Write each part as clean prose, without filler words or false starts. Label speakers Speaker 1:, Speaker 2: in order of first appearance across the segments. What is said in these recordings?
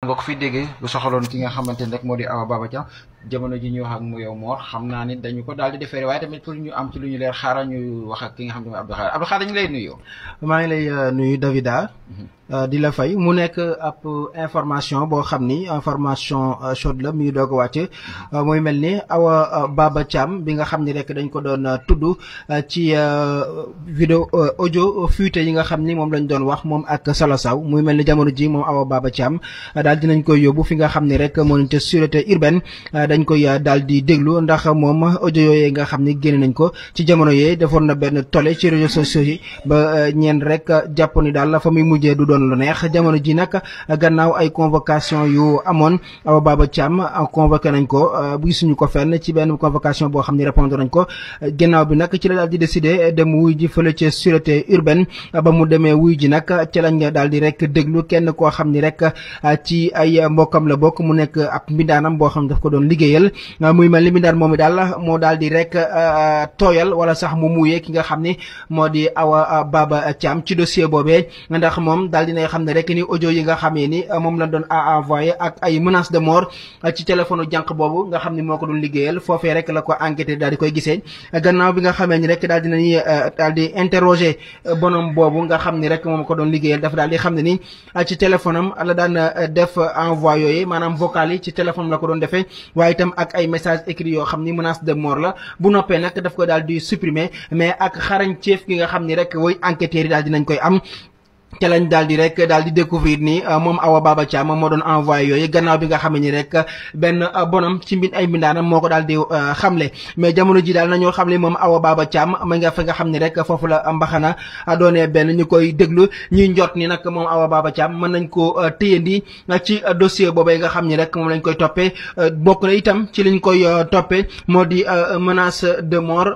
Speaker 1: nga ko fi déggee bu soxaloon ki nga xamante ne rek moo di Awa Baba Thiam jamono ji ñu wax ak mu yow Mor xam naa ni dañu ko daal di defeere waaye tamit pour ñu am ci lu ñu leer xaaral ñu wax ak ki nga xam ne mooy Abdou Khadre dañu lay nuyu.
Speaker 2: maa ngi lay nuyu Davida. di la fay mu nekk ab information boo xam ni information chaude la mi ngi doog a wàcc muy mel ni Awa Baba Thiam bi nga xam ni rek dañ ko doon tudd ci vidéo audio fuité yi nga xam ni moom lañ doon wax moom ak Salo Sow muy mel ni jamono ji moom Awa Baba Thiam daal dinañ koy yóbbu fi nga xam ni rek moo ca sûreté urbaine dañ koy daal di déglu ndax moom audio yooyu nga xam ni génne nañ ko ci jamono yee defoon na benn tollé ci réseaux sociaux yi ba ñeen rek jàpp ni daal fa muy mujjee du doon lu neex jamono ji nag gannaaw ay convocation yu amoon Awa Baba Thiam convoqué nañ ko gisuñu ko fenn ci benn convocation boo xam ni répondre nañ ko gannaaw bi nag ci la daal di décidé dem wuy ji fële ca sûreté urbaine ba mu demee wuy ji nag ci lañ daal di rek déglu kenn koo xam ni rek ci ay mbokkam la bokk mu nekk ab mbindaanam boo xam ne daf ko doon liggéeyal muy mel ni mbindaan moomu daal moo daal di rek tooyal wala sax mu muyee ki nga xam ni moo di Awa Baba Thiam ci dossier boobee ndax moom daal dinay xam ne rek ni audio yi nga xamee ni moom la doon envoyé ak ay menaces de mort ci téléphone jànq boobu nga xam ni moo ko doon liggéeyal foofee rek la ko enquêté daal di koy gisee gannaaw bi nga xamee ni rek daal dinañuy daal di interroger bonhomme boobu nga xam ni rek moom ko doon liggéeyal dafa daal di xam ne ni ci téléphone am la daan def envoi yooyu maanaam vocal yi ci téléphone la ko doon defee waaye itam ak ay message écrit yoo xam ni menace de mort la bu noppee nag daf ko daal di supprimer mais ak xarañteef gi nga xam ni rek woy enquêteurs yi daal dinañ koy am te lañ daal di rek daal di découvrir ni moom Awa Baba Thiam moo doon envoyé yooyu gannaaw bi nga xam ni rek benn bonam ci ay mbindaanam moo ko daal di xamle mais jamono ji daal nañoo xamle moom Awa Baba Thiam ma nga fa nga xam ni rek foofu la mbaxana doonee benn ñu koy déglu ñuy njort ni nag moom Awa Baba Thiam mën nañ ko téyandi ci dossier boobee nga xam ni rek moom lañ koy toppee bokk na itam ci liñ koy toppee moo di menace de mort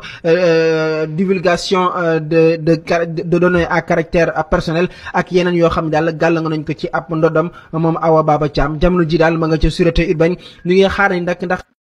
Speaker 2: divulgation de données à caractère personnel ak yeneen yoo xam ne daal gàll nga nañ ko ci ab ndodam moom Awa Baba Thiam jamono ji daal ma nga ca sûreté urbaine ñu ngi xaar ni ndax